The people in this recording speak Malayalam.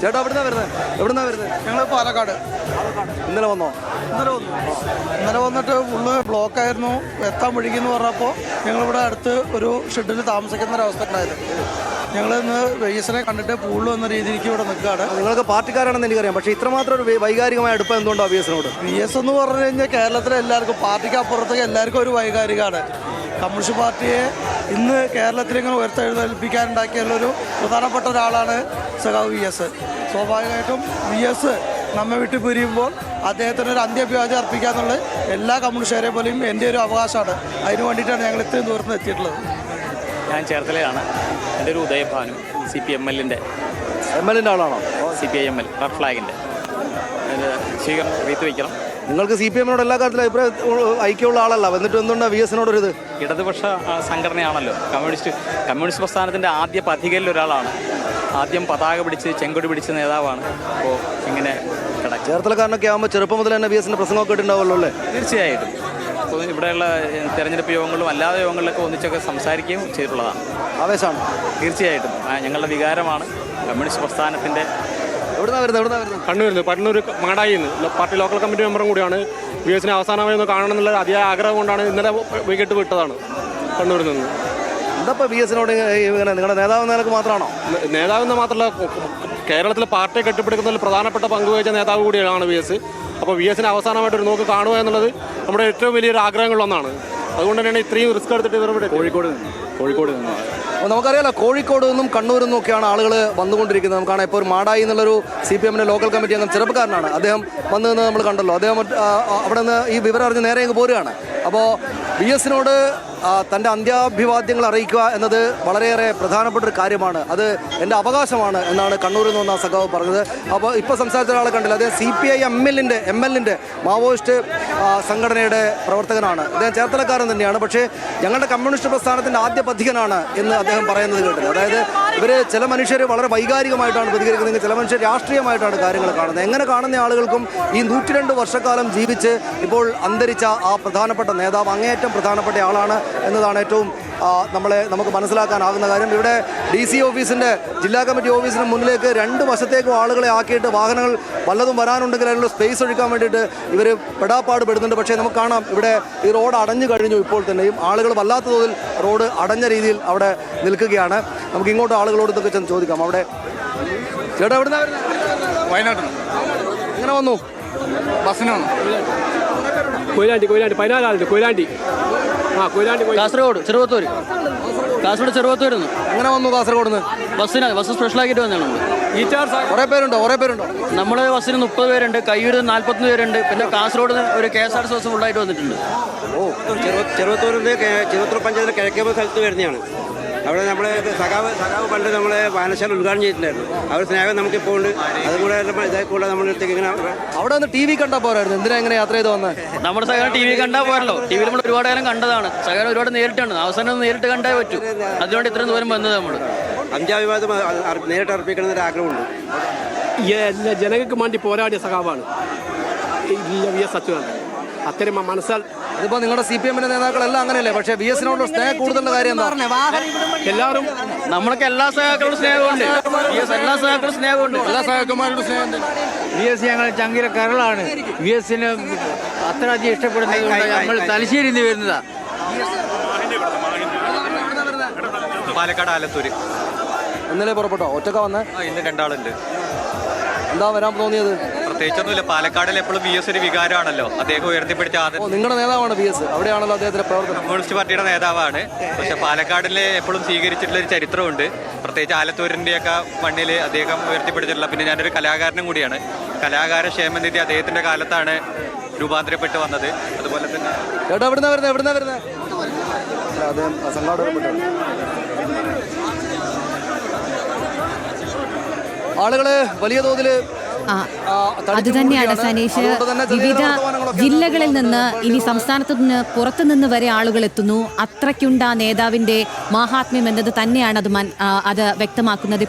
ചേട്ടാ എവിടുന്നാ വരുന്നത്? ഞങ്ങൾ പാലക്കാട്. ഇന്നലെ വന്നോ? ഇന്നലെ വന്നിട്ട് ഫുള്ള് ബ്ലോക്കായിരുന്നു. എത്താൻ വഴിക്കെന്ന് പറഞ്ഞപ്പോൾ ഞങ്ങളിവിടെ അടുത്ത് ഒരു ഷെഡിൽ താമസിക്കുന്ന ഒരവസ്ഥ ഉണ്ടായത്. ഞങ്ങൾ ഇന്ന് വൈഎസിനെ കണ്ടിട്ട് പൂളിൽ വന്ന രീതിക്ക് ഇവിടെ നിൽക്കുകയാണ്. നിങ്ങൾക്ക് പാർട്ടിക്കാരാണെന്ന് എനിക്കറിയാം, പക്ഷേ ഇത്രമാത്രം ഒരു വൈകാരികമായ അടുപ്പം എന്തുകൊണ്ടോ വി എസിനോട്? വി എസ് എന്ന് പറഞ്ഞു കഴിഞ്ഞാൽ കേരളത്തിലെ എല്ലാവർക്കും, പാർട്ടിക്ക് അപ്പുറത്തേക്ക് എല്ലാവർക്കും ഒരു വൈകാരികമാണ്. കമ്മ്യൂണിസ്റ്റ് പാർട്ടിയെ ഇന്ന് കേരളത്തിലിങ്ങനെ ഉയർത്തെഴുന്നേൽപ്പിക്കാനുണ്ടാക്കിയുള്ളൊരു പ്രധാനപ്പെട്ട ഒരാളാണ് സഖാവ് വി എസ്. സ്വാഭാവികമായിട്ടും വി എസ് നമ്മെ വിട്ടു പിരിയുമ്പോൾ അദ്ദേഹത്തിന് ഒരു അന്ത്യഭ്യാജം അർപ്പിക്കുക എന്നുള്ളത് എല്ലാ കമ്മ്യൂണിസ്റ്റുകാരെ പോലെയും എൻ്റെ ഒരു അവകാശമാണ്. അതിന് വേണ്ടിയിട്ടാണ് ഞങ്ങൾ ഇത്രയും ദൂരത്ത് എത്തിയിട്ടുള്ളത്. ഞാൻ ചേർത്തലയാണ്. എൻ്റെ ഒരു ഉദയഭാനു CPML-ൻ്റെ ആളാണോ? CPIML റെഡ് ഫ്ലാഗിൻ്റെ സ്വീകരണം റീത്ത് വയ്ക്കണം. നിങ്ങൾക്ക് CPM-നോട് എല്ലാ കാര്യത്തിലും അഭിപ്രായം ഐക്യമുള്ള ആളല്ല, എന്നിട്ട് എന്തുകൊണ്ടാണ് വി എസിനോടൊരിത്? ഇടതുപക്ഷ സംഘടനയാണല്ലോ കമ്മ്യൂണിസ്റ്റ് പ്രസ്ഥാനത്തിൻ്റെ ആദ്യ പഥികയിൽ ഒരാളാണ്. ആദ്യം പതാക പിടിച്ച് ചെങ്കൊടി പിടിച്ച നേതാവാണ്. അപ്പോൾ ഇങ്ങനെ ചേർത്തലക്കാരനൊക്കെ ആകുമ്പോൾ ചെറുപ്പം മുതൽ തന്നെ വി എസിൻ്റെ പ്രസംഗമൊക്കെ ഉണ്ടാവുമല്ലോ അല്ലേ? തീർച്ചയായിട്ടും ഇവിടെയുള്ള തെരഞ്ഞെടുപ്പ് യോഗങ്ങളിലും അല്ലാതെ യോഗങ്ങളിലൊക്കെ ഒന്നിച്ചൊക്കെ സംസാരിക്കുകയും ചെയ്തിട്ടുള്ളതാണ്. ആവേശമാണ് തീർച്ചയായിട്ടും. ഞങ്ങളുടെ വികാരമാണ് കമ്മ്യൂണിസ്റ്റ് പ്രസ്ഥാനത്തിൻ്റെ. എവിടുന്നാ വരുന്നത്? Kannur Madayi party local committee മെമ്പറും കൂടിയാണ്. വി എസിനെ അവസാനമായി ഒന്ന് കാണണം എന്നുള്ള അതിയായ ആഗ്രഹം കൊണ്ടാണ് ഇന്നലെ വൈകിട്ട് വിട്ടതാണ് കണ്ണൂരിൽ നിന്ന്. എന്താ വി എസിനോട് ഇങ്ങനെ നിങ്ങളുടെ നേതാവ് നിലക്ക് മാത്രമാണോ? നേതാവെന്ന് മാത്രമല്ല, കേരളത്തിലെ പാർട്ടിയെ കെട്ടിപ്പിടിക്കുന്നതിൽ പ്രധാനപ്പെട്ട പങ്കുവഹിച്ച നേതാവ് കൂടിയാണ് വി എസ്. അപ്പോൾ വി എസിനെ അവസാനമായിട്ടൊരു നോക്ക് കാണുക എന്നുള്ളത് നമ്മുടെ ഏറ്റവും വലിയൊരു ആഗ്രഹങ്ങളിലൊന്നാണ്. അതുകൊണ്ട് തന്നെയാണ് ഇത്രയും റിസ്ക് എടുത്തിട്ട് ഇവരുടെ കോഴിക്കോട് നിന്ന് അപ്പോൾ നമുക്കറിയാലോ, കോഴിക്കോട് നിന്നും കണ്ണൂരിൽ നിന്നും ഒക്കെയാണ് ആളുകൾ വന്നുകൊണ്ടിരിക്കുന്നത്. നമുക്കാണ് ഇപ്പോൾ ഒരു മാടായി എന്നുള്ളൊരു CPM-ന്റെ ലോക്കൽ കമ്മിറ്റി അംഗം ചെറുപ്പക്കാരനാണ്. അദ്ദേഹം വന്നതെന്ന് നമ്മൾ കണ്ടല്ലോ. അദ്ദേഹം അവിടെ നിന്ന് ഈ വിവരം അറിഞ്ഞ് നേരെ അങ്ങ് പോരുകയാണ്. അപ്പോൾ വി എസിനോട് തൻ്റെ അന്ത്യാഭിവാദ്യങ്ങൾ അറിയിക്കുക എന്നത് വളരെയേറെ പ്രധാനപ്പെട്ട ഒരു കാര്യമാണ്. അത് എൻ്റെ അവകാശമാണ് എന്നാണ് കണ്ണൂരിൽ നിന്ന് സഖാവ് പറഞ്ഞത്. അപ്പോൾ ഇപ്പോൾ സംസാരിച്ച ഒരാളെ കണ്ടില്ല, അദ്ദേഹം CPI-ML-ന്റെ മാവോയിസ്റ്റ് സംഘടനയുടെ പ്രവർത്തകനാണ്. അദ്ദേഹം ചേർത്തലക്കാരൻ തന്നെയാണ്. പക്ഷേ ഞങ്ങളുടെ കമ്മ്യൂണിസ്റ്റ് പ്രസ്ഥാനത്തിൻ്റെ ആദ്യ പഥികനാണ് എന്ന് അദ്ദേഹം പറയുന്നത് കേട്ടില്ല. അതായത് ചില മനുഷ്യർ വളരെ വൈകാരികമായിട്ടാണ് പ്രതികരിക്കുന്നത്, ചില മനുഷ്യർ രാഷ്ട്രീയമായിട്ടാണ് കാര്യങ്ങൾ കാണുന്നത്. എങ്ങനെ കാണുന്ന ആളുകൾക്കും ഈ 102 വർഷക്കാലം ജീവിച്ച് ഇപ്പോൾ അന്തരിച്ച ആ പ്രധാനപ്പെട്ട നേതാവ് അങ്ങേയറ്റം പ്രധാനപ്പെട്ട ആളാണ് എന്നതാണ് ഏറ്റവും നമുക്ക് മനസ്സിലാക്കാനാകുന്ന കാര്യം. ഇവിടെ DC ഓഫീസിൻ്റെ ജില്ലാ കമ്മിറ്റി ഓഫീസിന് മുന്നിലേക്ക് 2 വശത്തേക്കും ആളുകളെ ആക്കിയിട്ട് വാഹനങ്ങൾ വല്ലതും വരാനുണ്ടെങ്കിൽ അതിനുള്ള സ്പേസ് ഒഴിക്കാൻ വേണ്ടിയിട്ട് ഇവർ പെടാപ്പാട് പെടുന്നുണ്ട്. പക്ഷേ നമുക്ക് കാണാം, ഇവിടെ ഈ റോഡ് അടഞ്ഞു കഴിഞ്ഞു. ഇപ്പോൾ തന്നെയും ആളുകൾ വല്ലാത്ത തോതിൽ റോഡ് അടഞ്ഞ രീതിയിൽ അവിടെ നിൽക്കുകയാണ്. നമുക്ക് ഇങ്ങോട്ട് ആളുകളോട് ഇതൊക്കെ ചെന്ന് ചോദിക്കാം. അവിടെ ചേട്ടാ എവിടുന്നാ വരുന്നത്? വയനാട്ടിൽ. എങ്ങനെ വന്നു? ബസ്സിന് വന്നു. കൊയിലാണ്ടി 14 ആളുണ്ട്. കൊയിലാണ്ടി കാസർഗോഡ് ചെറുവത്തൂർ നിന്ന്. എങ്ങനെ വന്നു കാസർഗോഡ് നിന്ന്? ബസ് സ്പെഷ്യലാക്കിയിട്ട് വന്നിട്ടുണ്ട്. കുറേ പേരുണ്ടോ? നമ്മുടെ ബസ്സിന് 30 പേരുണ്ട്, കയ്യൂർ 41 പേരുണ്ട്. പിന്നെ കാസർഗോഡ് ഒരു KSRTC ബസ് ഫുള്ളായിട്ട് വന്നിട്ടുണ്ട്. ചെറുവത്തൂർ പഞ്ചായത്തിൽ കിഴക്കേ സ്ഥലത്ത് വരുന്നതാണ്. അവിടെ നമ്മൾ സഖാവ് പണ്ട് നമ്മൾ വായനശാല ഉദ്ഘാടനം ചെയ്തിട്ടുണ്ടായിരുന്നു. അവർ സ്നേഹം നമുക്കിപ്പോൾ ഉണ്ട്. അതുകൂടെ ഇതേക്കൂടെ നമ്മളടുത്തേക്ക് ഇങ്ങനെ അവിടെ നിന്ന് TV കണ്ടാൽ പോരായിരുന്നു? എന്തിനാ ഇങ്ങനെ യാത്ര ചെയ്ത് വന്നത്? നമ്മുടെ സഹകരണം TV കണ്ടാൽ പോരല്ലോ. TV നമ്മൾ ഒരുപാട് കാലം കണ്ടതാണ്. സഹകരണം ഒരുപാട് നേരിട്ടാണ്. അവസാനം നേരിട്ട് കണ്ടേ പറ്റൂ. അതുകൊണ്ട് ഇത്രയും ദൂരം വന്നത് നമ്മൾ. അന്ത്യാഭിവാദം നേരിട്ട് അർപ്പിക്കണമെന്നൊരു ആഗ്രഹമുണ്ട്. ജനങ്ങൾക്ക് വേണ്ടി പോരാടിയ സഖാവാണ് വി എസ് അച്യുതാനന്ദൻ. അത്തരം മനസ്സാൽ ഇതിപ്പോൾ നിങ്ങളുടെ CPM-ന്റെ നേതാക്കളെല്ലാം അങ്ങനെയല്ലേ? പക്ഷേ വി എസിനോടുള്ള സ്നേഹം കൂടുതലുള്ള കാര്യം എന്താ? എല്ലാവരും നമ്മളൊക്കെ എല്ലാ സഹാക്കളും സ്നേഹമുണ്ട്. എല്ലാ സഹാക്കളും സ്നേഹമുണ്ട്. എല്ലാ സഹാക്കന്മാരുടെ സ്നേഹം. വി എസ് ഞങ്ങൾ ചങ്കിര കരളാണ്. വി എസിന് അത്രയധികം ഇഷ്ടപ്പെടുന്നത് കൊണ്ട് നമ്മൾ തലശ്ശേരിയിൽ നിന്ന് വരുന്നതാ. പാലക്കാട് ആലത്തൂർ. ഇന്നലെ പുറപ്പെട്ടോ? ഒറ്റക്ക വന്നേ? ഇന്ന് 2 ആളുണ്ട്. എന്താ വരാൻ തോന്നിയത്? പ്രത്യേകിച്ചൊന്നുമില്ല. പാലക്കാടിൽ എപ്പോഴും വി എസ് ഒരു വികാരമാണല്ലോ. അദ്ദേഹം ഉയർത്തിപ്പിടിച്ച നിങ്ങളുടെ നേതാവാണ് വി എസ്. അവിടെയാണല്ലോ അദ്ദേഹത്തിന്റെ പ്രവർത്തനം. കമ്മ്യൂണിസ്റ്റ് പാർട്ടിയുടെ നേതാവാണ്. പക്ഷെ പാലക്കാടിലെ എപ്പോഴും സ്വീകരിച്ചിട്ടുള്ള ഒരു ചരിത്രമുണ്ട്. പ്രത്യേകിച്ച് ആലത്തൂരിൻ്റെയൊക്കെ മണ്ണിൽ അദ്ദേഹം ഉയർത്തിപ്പിടിച്ചിട്ടുള്ള. പിന്നെ ഞാനൊരു കലാകാരനും കൂടിയാണ്. കലാകാര ക്ഷേമനിധി അദ്ദേഹത്തിന്റെ കാലത്താണ് രൂപാന്തരപ്പെട്ട് വന്നത്. അതുപോലെ തന്നെ ചേട്ടാ എവിടുന്നാ വരുന്നത്? അദ്ദേഹം സംഘാടകപ്പെട്ടു. ആളുകള് വലിയ തോതിൽ അത് തന്നെയാണ് സനീഷ്. വിവിധ ജില്ലകളിൽ നിന്ന് ഇനി സംസ്ഥാനത്തു നിന്ന് പുറത്തുനിന്ന് വരെ ആളുകൾ എത്തുന്നു. അത്രയ്ക്കുണ്ട് ആ നേതാവിന്റെ മാഹാത്മ്യം എന്നത് തന്നെയാണ് അത് വ്യക്തമാക്കുന്നത്.